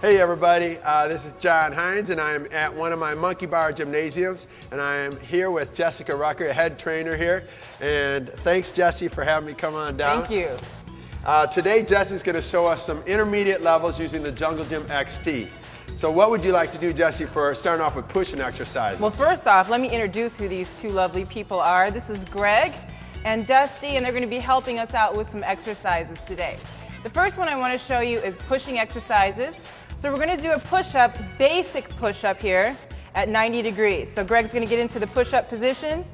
Hey everybody, this is Jon Hinds and I'm at one of my Monkey Bar Gymnasiums and I am here with Jessica Rucker, a head trainer here. And thanks Jessie for having me come on down. Thank you. Today Jessie's going to show us some intermediate levels using the Jungle Gym XT. So what would you like to do, Jessie, for starting off with pushing exercises? Well, first off, let me introduce who these two lovely people are. This is Greg and Dusty, and they're going to be helping us out with some exercises today. The first one I want to show you is pushing exercises. So we're going to do a push-up, basic push-up here at 90 degrees. So Greg's going to get into the push-up position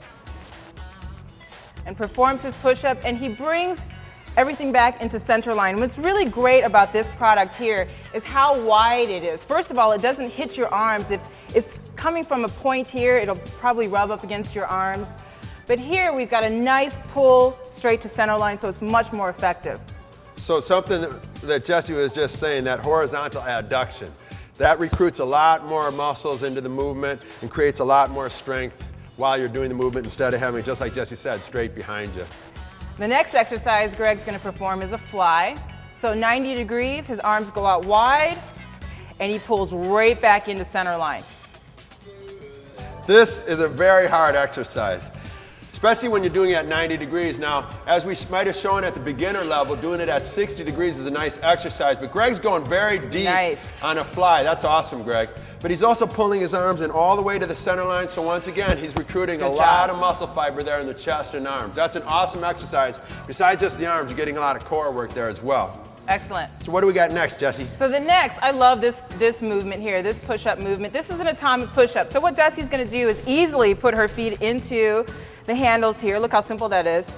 and performs his push-up, and he brings everything back into center line. What's really great about this product here is how wide it is. First of all, it doesn't hit your arms. If it's coming from a point here, it'll probably rub up against your arms. But here we've got a nice pull straight to center line, so it's much more effective. So something that Jessie was just saying, that horizontal adduction, that recruits a lot more muscles into the movement and creates a lot more strength while you're doing the movement instead of having, just like Jessie said, straight behind you. The next exercise Greg's going to perform is a fly. So 90 degrees, his arms go out wide, and he pulls right back into center line. This is a very hard exercise, especially when you're doing it at 90 degrees. Now, as we might have shown at the beginner level, doing it at 60 degrees is a nice exercise, but Greg's going very deep on a fly. That's awesome, Greg. But he's also pulling his arms in all the way to the center line, so once again, he's recruiting a lot of muscle fiber there in the chest and arms. That's an awesome exercise. Besides just the arms, you're getting a lot of core work there as well. Excellent. So what do we got next, Jessie? So the next, I love this movement here, this push-up movement. This is an atomic push-up. So what Dusty's going to do is easily put her feet into the handles here. Look how simple that is.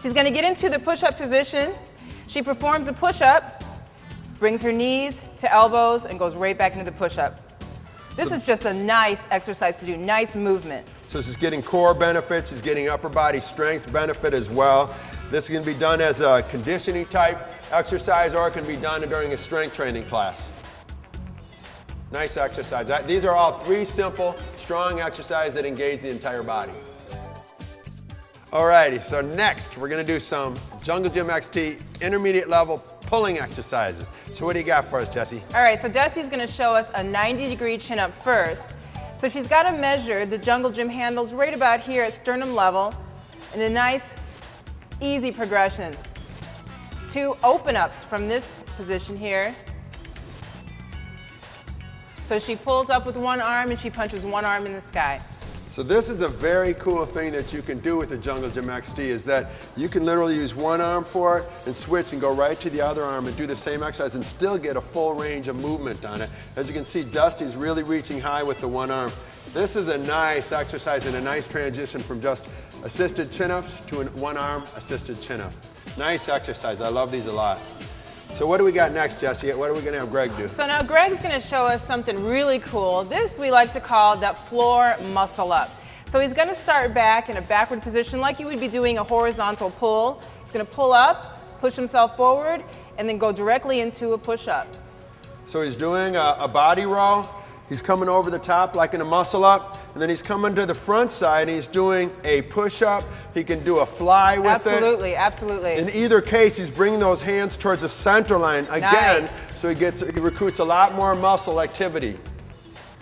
She's going to get into the push-up position. She performs a push-up, brings her knees to elbows, and goes right back into the push-up. This is just a nice exercise to do, nice movement. So she's getting core benefits, she's getting upper body strength benefit as well. This can be done as a conditioning type exercise, or it can be done during a strength training class. Nice exercise. These are all three simple, strong exercises that engage the entire body. Alrighty, so next we're going to do some Jungle Gym XT intermediate level pulling exercises. So what do you got for us, Jessie? All right, so Dusty's going to show us a 90-degree chin-up first. So she's got to measure the Jungle Gym handles right about here at sternum level in a nice, easy progression. 2 open-ups from this position here. So she pulls up with one arm and she punches one arm in the sky. So this is a very cool thing that you can do with the Jungle Gym XT, is that you can literally use one arm for it and switch and go right to the other arm and do the same exercise and still get a full range of movement on it. As you can see, Dusty's really reaching high with the one arm. This is a nice exercise and a nice transition from just assisted chin-ups to a one-arm assisted chin-up. Nice exercise. I love these a lot. So what do we got next, Jessie? What are we going to have Greg do? So now Greg's going to show us something really cool. This we like to call the floor muscle up. So he's going to start back in a backward position like you would be doing a horizontal pull. He's going to pull up, push himself forward, and then go directly into a push-up. So he's doing a body row. He's coming over the top like in a muscle up, and then he's coming to the front side and he's doing a push-up. He can do a fly with it. Absolutely, absolutely. In either case, he's bringing those hands towards the center line again, so he recruits a lot more muscle activity.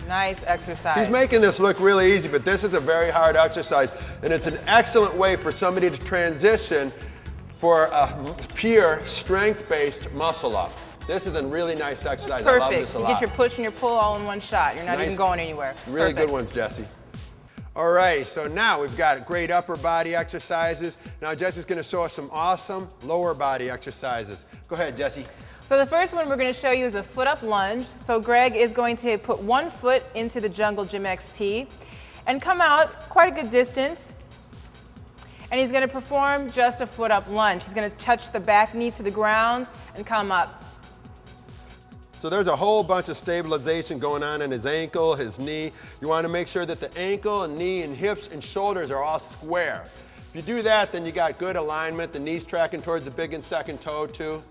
Nice exercise. He's making this look really easy, but this is a very hard exercise, and it's an excellent way for somebody to transition for a pure strength-based muscle up. This is a really nice exercise. Perfect. I love this a lot. You get your push and your pull all in one shot. You're not even going anywhere. Really good ones, Jessie. All right, so now we've got great upper body exercises. Now Jessie's going to show us some awesome lower body exercises. Go ahead, Jessie. So the first one we're going to show you is a foot up lunge. So Greg is going to put one foot into the Jungle Gym XT and come out quite a good distance. And he's going to perform just a foot up lunge. He's going to touch the back knee to the ground and come up. So there's a whole bunch of stabilization going on in his ankle, his knee. You want to make sure that the ankle and knee and hips and shoulders are all square. If you do that, then you got good alignment. The knee's tracking towards the big and second toe too.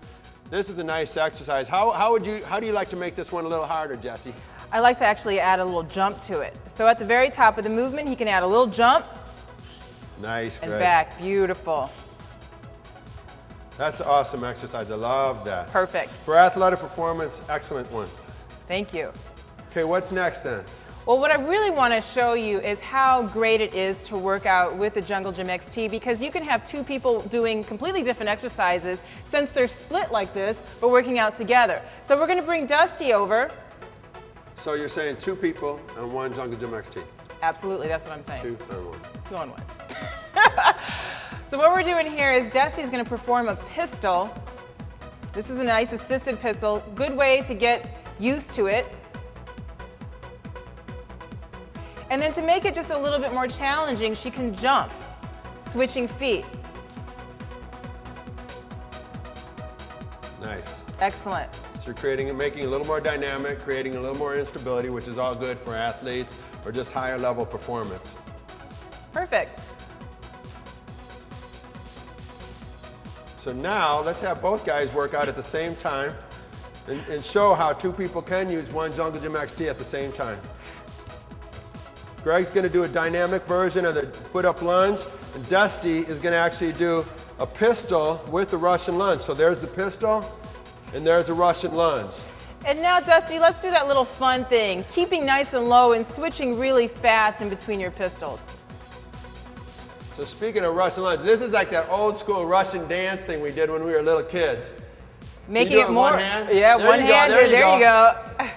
This is a nice exercise. How do you like to make this one a little harder, Jessie? I like to actually add a little jump to it. So at the very top of the movement, he can add a little jump. Nice, and back. Beautiful. That's an awesome exercise. I love that. Perfect. For athletic performance, excellent one. Thank you. Okay, what's next then? Well, what I really want to show you is how great it is to work out with the Jungle Gym XT, because you can have two people doing completely different exercises since they're split like this, but working out together. So we're going to bring Dusty over. So you're saying two people and one Jungle Gym XT? Absolutely, that's what I'm saying. 2 and 1. 2 on 1. So what we're doing here is Dusty's going to perform a pistol. This is a nice assisted pistol. Good way to get used to it. And then to make it just a little bit more challenging, she can jump, switching feet. Nice. Excellent. So you're making it a little more dynamic, creating a little more instability, which is all good for athletes or just higher level performance. Perfect. So now let's have both guys work out at the same time and show how two people can use one Jungle Gym XT at the same time. Greg's going to do a dynamic version of the foot up lunge, and Dusty is going to actually do a pistol with the Russian lunge. So there's the pistol, and there's the Russian lunge. And now, Dusty, let's do that little fun thing, keeping nice and low and switching really fast in between your pistols. So speaking of Russian lunge, this is like that old school Russian dance thing we did when we were little kids. Making it more. One hand? Yeah, one hand. There you go.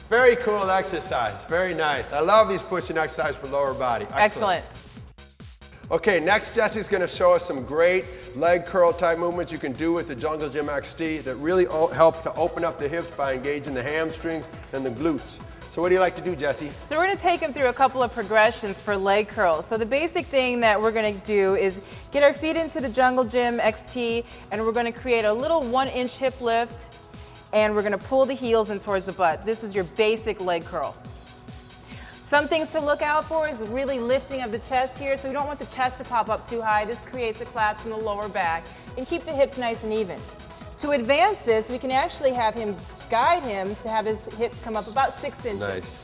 Very cool exercise. Very nice. I love these pushing exercises for lower body. Excellent. Okay, next Jesse's going to show us some great leg curl type movements you can do with the Jungle Gym XT that really help to open up the hips by engaging the hamstrings and the glutes. So what do you like to do, Jesse? So we're going to take them through a couple of progressions for leg curls. So the basic thing that we're going to do is get our feet into the Jungle Gym XT, and we're going to create a little 1-inch hip lift, and we're going to pull the heels in towards the butt. This is your basic leg curl. Some things to look out for is really lifting of the chest here, so we don't want the chest to pop up too high. This creates a collapse in the lower back, and keep the hips nice and even. To advance this, we can actually have him guide him to have his hips come up about 6 inches. Nice.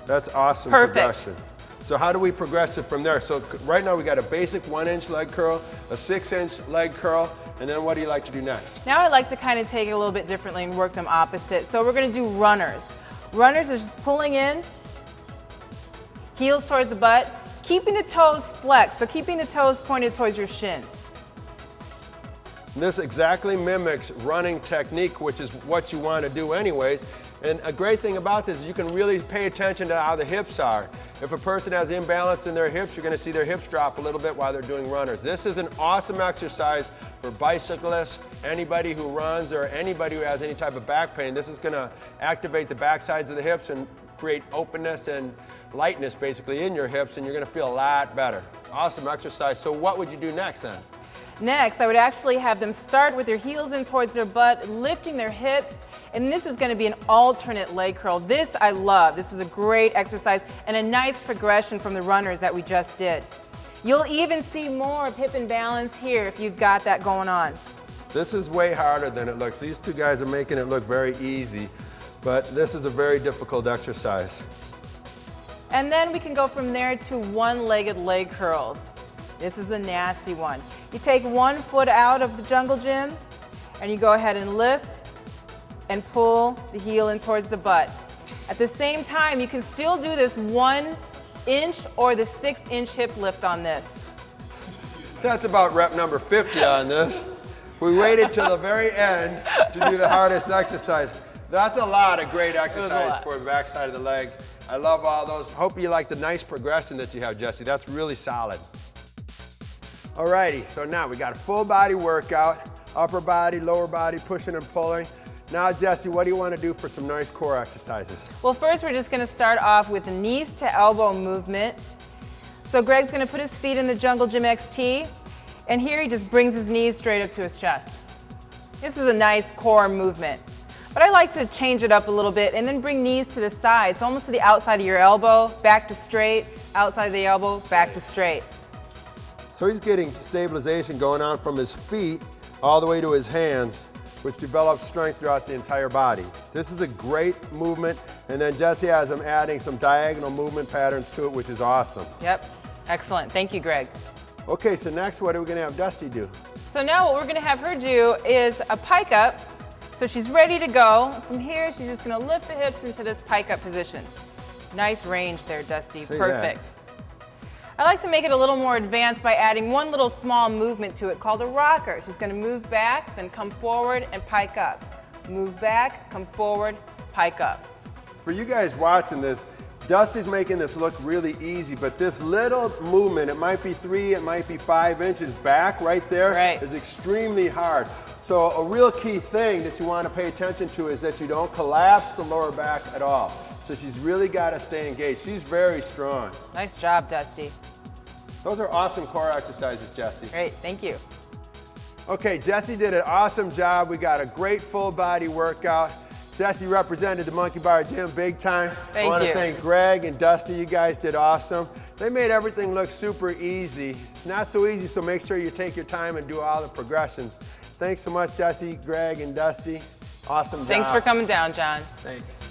That's awesome. Perfect. Progression. So how do we progress it from there? So right now we got a basic 1-inch leg curl, a 6-inch leg curl, and then what do you like to do next? Now I like to kind of take it a little bit differently and work them opposite. So we're going to do runners. Runners is just pulling in, heels towards the butt, keeping the toes flexed, so keeping the toes pointed towards your shins. This exactly mimics running technique, which is what you want to do anyways. And a great thing about this is you can really pay attention to how the hips are. If a person has imbalance in their hips, you're going to see their hips drop a little bit while they're doing runners. This is an awesome exercise for bicyclists, anybody who runs, or anybody who has any type of back pain. This is going to activate the back sides of the hips and create openness and lightness basically in your hips, and you're going to feel a lot better. Awesome exercise. So what would you do next then? Next, I would actually have them start with their heels in towards their butt, lifting their hips, and this is going to be an alternate leg curl. This I love. This is a great exercise and a nice progression from the runners that we just did. You'll even see more of hip imbalance here if you've got that going on. This is way harder than it looks. These two guys are making it look very easy, but this is a very difficult exercise. And then we can go from there to one-legged leg curls. This is a nasty one. You take one foot out of the Jungle Gym and you go ahead and lift and pull the heel in towards the butt. At the same time, you can still do this 1-inch or the 6-inch hip lift on this. That's about rep number 50 on this. We waited till the very end to do the hardest exercise. That's a lot of great exercise for the back side of the leg. I love all those. Hope you like the nice progression that you have, Jesse. That's really solid. Alrighty, so now we got a full body workout, upper body, lower body, pushing and pulling. Now, Jesse, what do you want to do for some nice core exercises? Well, first we're just going to start off with the knees to elbow movement. So Greg's going to put his feet in the Jungle Gym XT, and here he just brings his knees straight up to his chest. This is a nice core movement. But I like to change it up a little bit and then bring knees to the side, so almost to the outside of your elbow, back to straight, outside of the elbow, back to straight. So he's getting stabilization going on from his feet all the way to his hands, which develops strength throughout the entire body. This is a great movement, and then Jesse has him adding some diagonal movement patterns to it, which is awesome. Yep, excellent. Thank you, Greg. Okay, so next what are we gonna have Dusty do? So now what we're gonna have her do is a pike up. So she's ready to go. From here, she's just gonna lift the hips into this pike up position. Nice range there, Dusty, perfect. I like to make it a little more advanced by adding one little small movement to it called a rocker. She's gonna move back, then come forward and pike up. Move back, come forward, pike up. For you guys watching this, Dusty's making this look really easy, but this little movement, it might be 3, it might be 5 inches back right there, is extremely hard. So a real key thing that you want to pay attention to is that you don't collapse the lower back at all. So she's really got to stay engaged. She's very strong. Nice job, Dusty. Those are awesome core exercises, Jessie. Great, thank you. Okay, Jessie did an awesome job. We got a great full body workout. Jessie represented the Monkey Bar Gym big time. Thank I want you. to thank Greg and Dusty. You guys did awesome. They made everything look super easy. It's not so easy, so make sure you take your time and do all the progressions. Thanks so much, Jessie, Greg, and Dusty. Awesome job. Thanks for coming down, Jon. Thanks.